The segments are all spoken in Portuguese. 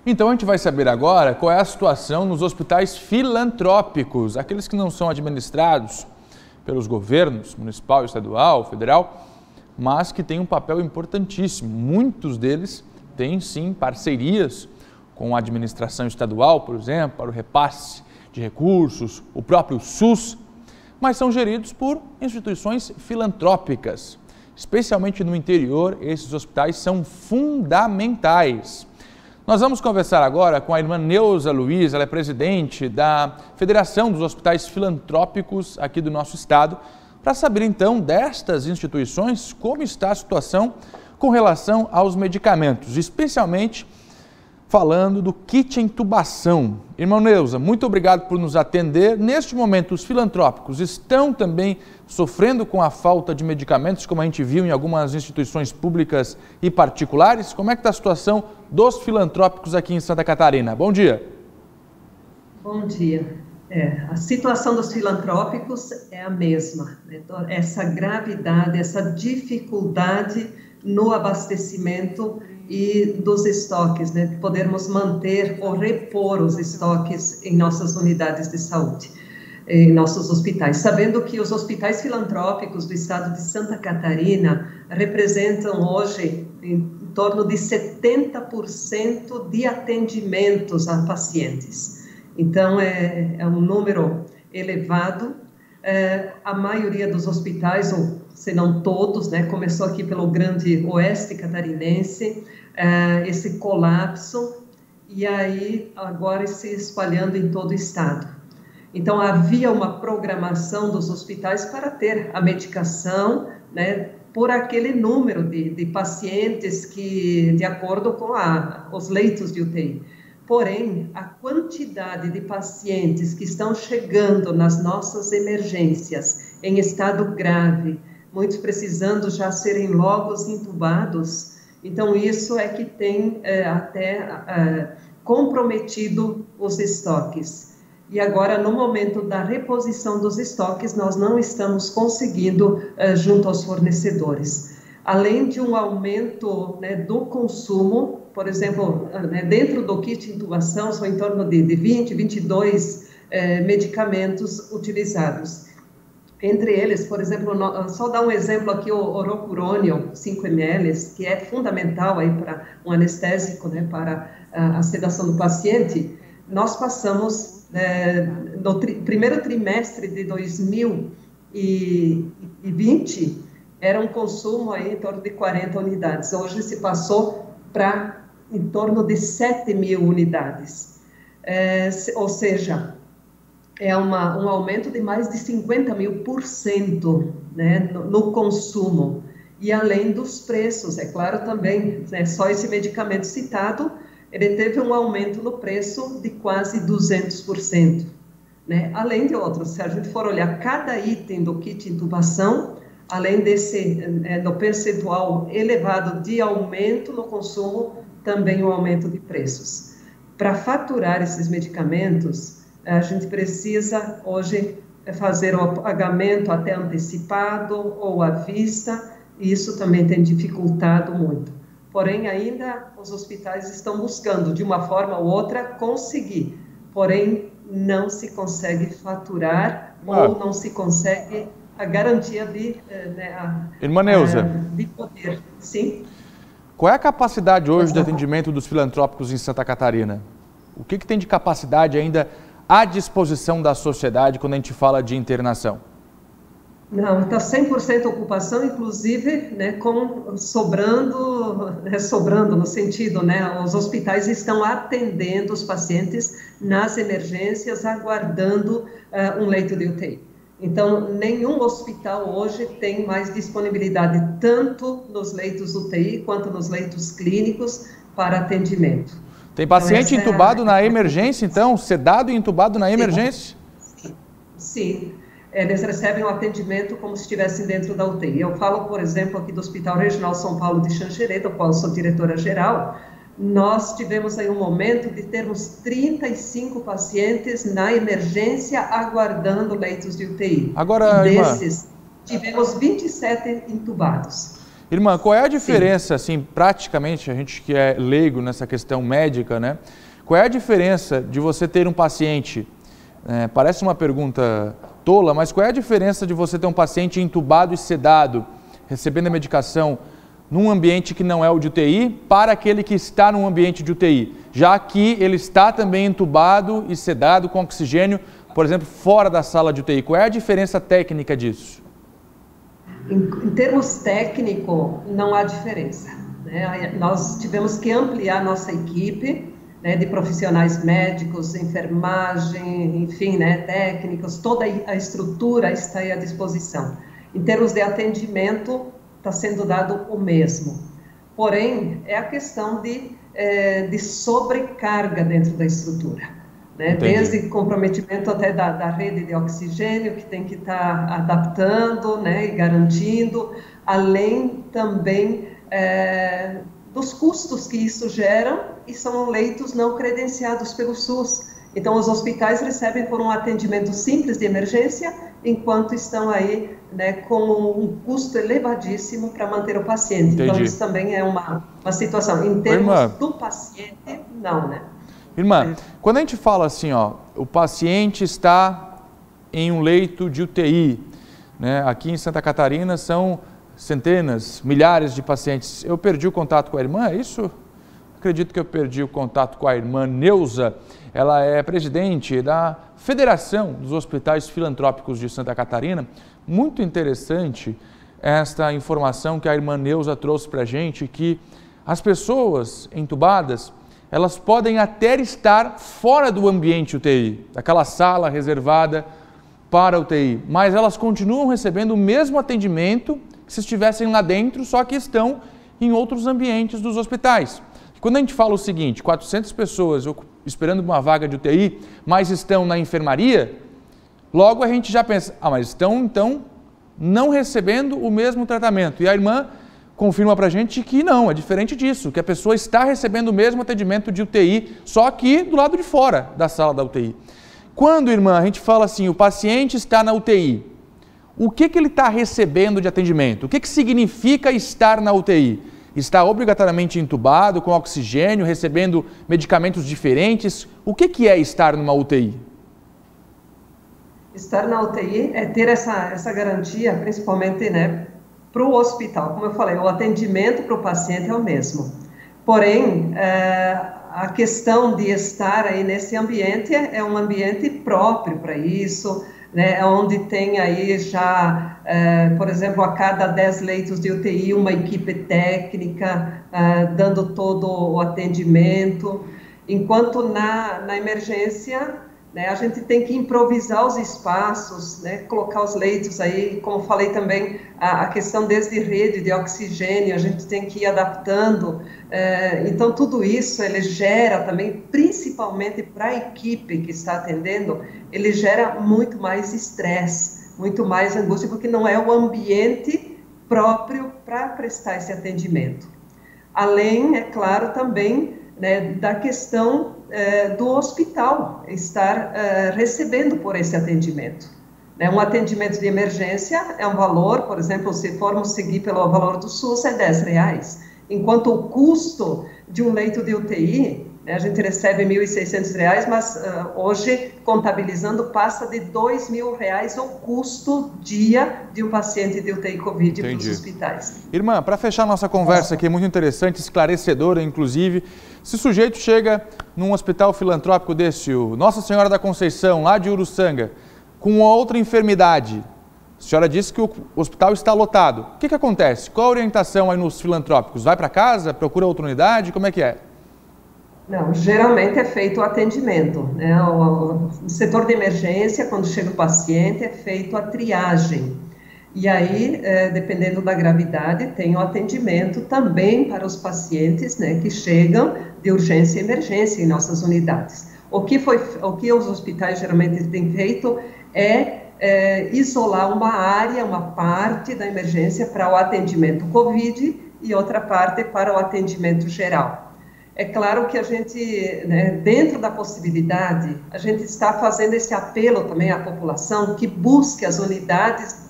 Então a gente vai saber agora qual é a situação nos hospitais filantrópicos, aqueles que não são administrados pelos governos municipal, estadual, federal, mas que têm um papel importantíssimo. Muitos deles têm sim parcerias com a administração estadual, por exemplo, para o repasse de recursos, o próprio SUS, mas são geridos por instituições filantrópicas. Especialmente no interior, esses hospitais são fundamentais. Nós vamos conversar agora com a irmã Neuza Luiz, ela é presidente da Federação dos Hospitais Filantrópicos aqui do nosso estado, para saber então destas instituições como está a situação com relação aos medicamentos, especialmente falando do kit intubação. Irmã Neuza, muito obrigado por nos atender. Neste momento, os filantrópicos estão também sofrendo com a falta de medicamentos, como a gente viu em algumas instituições públicas e particulares. Como é que está a situação dos filantrópicos aqui em Santa Catarina? Bom dia. Bom dia. A situação dos filantrópicos é a mesma, né? Essa gravidade, essa dificuldade no abastecimento e dos estoques, né? Podermos manter ou repor os estoques em nossas unidades de saúde, em nossos hospitais. Sabendo que os hospitais filantrópicos do estado de Santa Catarina representam hoje em torno de 70% de atendimentos a pacientes. Então, é um número elevado. A maioria dos hospitais, ou se não todos, né, começou aqui pelo grande oeste catarinense, esse colapso, e aí agora se espalhando em todo o estado. Então, havia uma programação dos hospitais para ter a medicação, né, por aquele número de pacientes que, de acordo com os leitos de UTI. Porém, a quantidade de pacientes que estão chegando nas nossas emergências em estado grave, muitos precisando já serem logo intubados, então isso é que tem até comprometido os estoques. E agora, no momento da reposição dos estoques, nós não estamos conseguindo junto aos fornecedores. Além de um aumento, né, do consumo, por exemplo, né, dentro do kit intubação, são em torno de 20, 22 medicamentos utilizados. Entre eles, por exemplo, só dar um exemplo aqui, o orocurônio 5 ml, que é fundamental aí para um anestésico, né, para a sedação do paciente. Nós passamos, no primeiro trimestre de 2020, era um consumo aí em torno de 40 unidades. Hoje se passou para em torno de 7.000 unidades. Ou seja, é um aumento de mais de 50.000%, né, no consumo. E além dos preços, é claro também, né, só esse medicamento citado, ele teve um aumento no preço de quase 200%. Né? Além de outros, se a gente for olhar cada item do kit intubação, além desse no percentual elevado de aumento no consumo, também o aumento de preços. Para faturar esses medicamentos, a gente precisa hoje fazer o pagamento até antecipado ou à vista, e isso também tem dificultado muito. Porém, ainda os hospitais estão buscando, de uma forma ou outra, conseguir. Porém, não se consegue faturar ou não se consegue a garantia de, Irmã Neuza, de poder. Sim? Qual é a capacidade hoje de atendimento dos filantrópicos em Santa Catarina? O que tem de capacidade ainda à disposição da sociedade quando a gente fala de internação? Não, está 100% ocupação, inclusive, né, sobrando no sentido, né, os hospitais estão atendendo os pacientes nas emergências, aguardando um leito de UTI. Então, nenhum hospital hoje tem mais disponibilidade, tanto nos leitos UTI quanto nos leitos clínicos, para atendimento. Tem paciente então, entubado na emergência, então? Sedado e entubado na emergência? Sim. Eles recebem o atendimento como se estivessem dentro da UTI. Eu falo, por exemplo, aqui do Hospital Regional São Paulo de Xanxerê, do qual sou diretora-geral. Nós tivemos aí um momento de termos 35 pacientes na emergência aguardando leitos de UTI. Agora, e desses, tivemos 27 entubados. Irmã, qual é a diferença, assim, praticamente, a gente que é leigo nessa questão médica, né? Qual é a diferença de você ter um paciente, parece uma pergunta tola, mas qual é a diferença de você ter um paciente entubado e sedado, recebendo a medicação num ambiente que não é o de UTI, para aquele que está num ambiente de UTI, já que ele está também entubado e sedado com oxigênio, por exemplo, fora da sala de UTI? Qual é a diferença técnica disso? Em termos técnicos, não há diferença, né? Nós tivemos que ampliar nossa equipe, né, de profissionais médicos, enfermagem, enfim, né, técnicos, toda a estrutura está aí à disposição. Em termos de atendimento, está sendo dado o mesmo. Porém, é a questão de sobrecarga dentro da estrutura, né? Desde comprometimento até da rede de oxigênio, que tem que estar adaptando, né, e garantindo, além também dos custos que isso gera, e são leitos não credenciados pelo SUS. Então, os hospitais recebem por um atendimento simples de emergência, enquanto estão aí, né, com um custo elevadíssimo para manter o paciente. Entendi. Então, isso também é uma situação. Em termos do paciente, não, né? Irmã, quando a gente fala assim, ó, o paciente está em um leito de UTI, né? Aqui em Santa Catarina são centenas, milhares de pacientes. Eu perdi o contato com a irmã, é isso? Acredito que eu perdi o contato com a irmã Neuza. Ela é presidente da Federação dos Hospitais Filantrópicos de Santa Catarina. Muito interessante esta informação que a irmã Neuza trouxe para a gente, que as pessoas entubadas, elas podem até estar fora do ambiente UTI, daquela sala reservada para UTI, mas elas continuam recebendo o mesmo atendimento que se estivessem lá dentro, só que estão em outros ambientes dos hospitais. Quando a gente fala o seguinte, 400 pessoas esperando uma vaga de UTI, mas estão na enfermaria, logo a gente já pensa, mas estão então não recebendo o mesmo tratamento. E a irmã confirma para a gente que não, é diferente disso, que a pessoa está recebendo o mesmo atendimento de UTI, só que do lado de fora da sala da UTI. Quando, irmã, a gente fala assim, o paciente está na UTI, o que ele está recebendo de atendimento? O que significa estar na UTI? Está obrigatoriamente entubado, com oxigênio, recebendo medicamentos diferentes? O que é estar numa UTI? Estar na UTI é ter essa garantia, principalmente, né, para o hospital. Como eu falei, o atendimento para o paciente é o mesmo. Porém, a questão de estar aí nesse ambiente é um ambiente próprio para isso, né, onde tem aí já, por exemplo, a cada 10 leitos de UTI, uma equipe técnica dando todo o atendimento, enquanto na emergência, né, a gente tem que improvisar os espaços, né, colocar os leitos aí, como falei também, a questão desde rede de oxigênio, a gente tem que ir adaptando, então tudo isso ele gera também, principalmente para a equipe que está atendendo, ele gera muito mais estresse, muito mais angústia, porque não é o ambiente próprio para prestar esse atendimento. Além, é claro, também, né, da questão do hospital estar recebendo por esse atendimento. Né, um atendimento de emergência é um valor, por exemplo, se formos seguir pelo valor do SUS, é R$10, enquanto o custo de um leito de UTI, né, a gente recebe R$1.600, mas hoje, contabilizando, passa de R$2.000 o custo dia de um paciente de UTI Covid para os hospitais. Irmã, para fechar nossa conversa aqui, muito interessante, esclarecedora, inclusive, se o sujeito chega num hospital filantrópico desse, o Nossa Senhora da Conceição, lá de Uruçanga, com outra enfermidade, a senhora disse que o hospital está lotado. O que acontece? Qual a orientação aí nos filantrópicos? Vai para casa, procura outra unidade, como é que é? Não, geralmente é feito o atendimento, né? O setor de emergência, quando chega o paciente, é feito a triagem. E aí, dependendo da gravidade, tem o atendimento também para os pacientes, né, que chegam de urgência e emergência em nossas unidades. O que os hospitais geralmente têm feito é isolar uma área, uma parte da emergência para o atendimento COVID e outra parte para o atendimento geral. É claro que a gente, né, dentro da possibilidade, a gente está fazendo esse apelo também à população que busque as unidades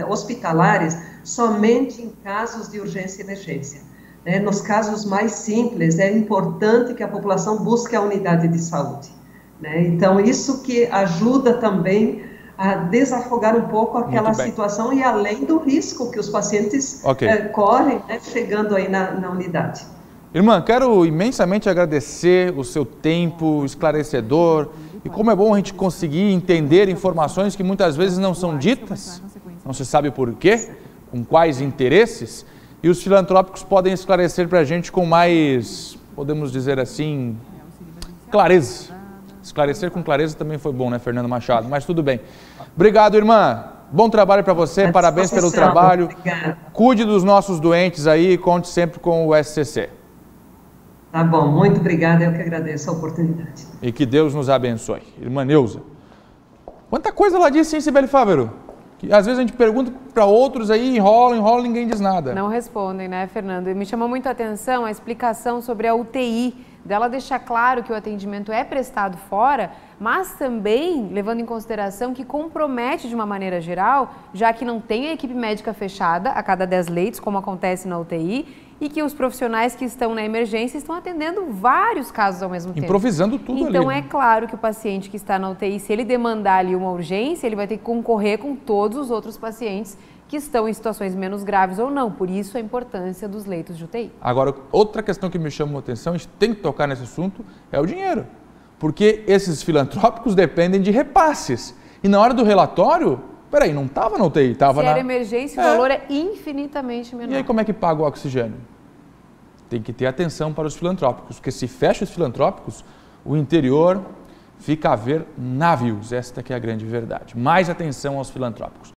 hospitalares somente em casos de urgência e emergência. Nos casos mais simples, é importante que a população busque a unidade de saúde. Então, isso que ajuda também a desafogar um pouco aquela situação e além do risco que os pacientes correm, chegando aí na unidade. Irmã, quero imensamente agradecer o seu tempo esclarecedor e como é bom a gente conseguir entender informações que muitas vezes não são ditas, não se sabe por quê, com quais interesses, e os filantrópicos podem esclarecer para a gente com mais, podemos dizer assim, clareza. Esclarecer com clareza também foi bom, né, Fernando Machado? Mas tudo bem. Obrigado, irmã. Bom trabalho para você, parabéns pelo trabalho. Obrigada. Cuide dos nossos doentes aí e conte sempre com o SCC. Tá bom, muito obrigada, eu que agradeço a oportunidade. E que Deus nos abençoe. Irmã Neuza, quanta coisa ela disse, hein, Sibeli Fávero? Que às vezes a gente pergunta para outros aí, enrola, e ninguém diz nada. Não respondem, né, Fernando? E me chamou muito a atenção a explicação sobre a UTI, dela deixar claro que o atendimento é prestado fora, mas também levando em consideração que compromete de uma maneira geral, já que não tem a equipe médica fechada a cada 10 leitos, como acontece na UTI, e que os profissionais que estão na emergência estão atendendo vários casos ao mesmo tempo. Improvisando tudo ali. Então é claro que o paciente que está na UTI, se ele demandar ali uma urgência, ele vai ter que concorrer com todos os outros pacientes que estão em situações menos graves ou não. Por isso a importância dos leitos de UTI. Agora, outra questão que me chamou a atenção, a gente tem que tocar nesse assunto, é o dinheiro. Porque esses filantrópicos dependem de repasses. E na hora do relatório, peraí, não estava na UTI, estava na... Se era emergência, o valor é infinitamente menor. E aí como é que paga o oxigênio? Tem que ter atenção para os filantrópicos, porque se fecha os filantrópicos, o interior fica a ver navios. Esta que é a grande verdade. Mais atenção aos filantrópicos.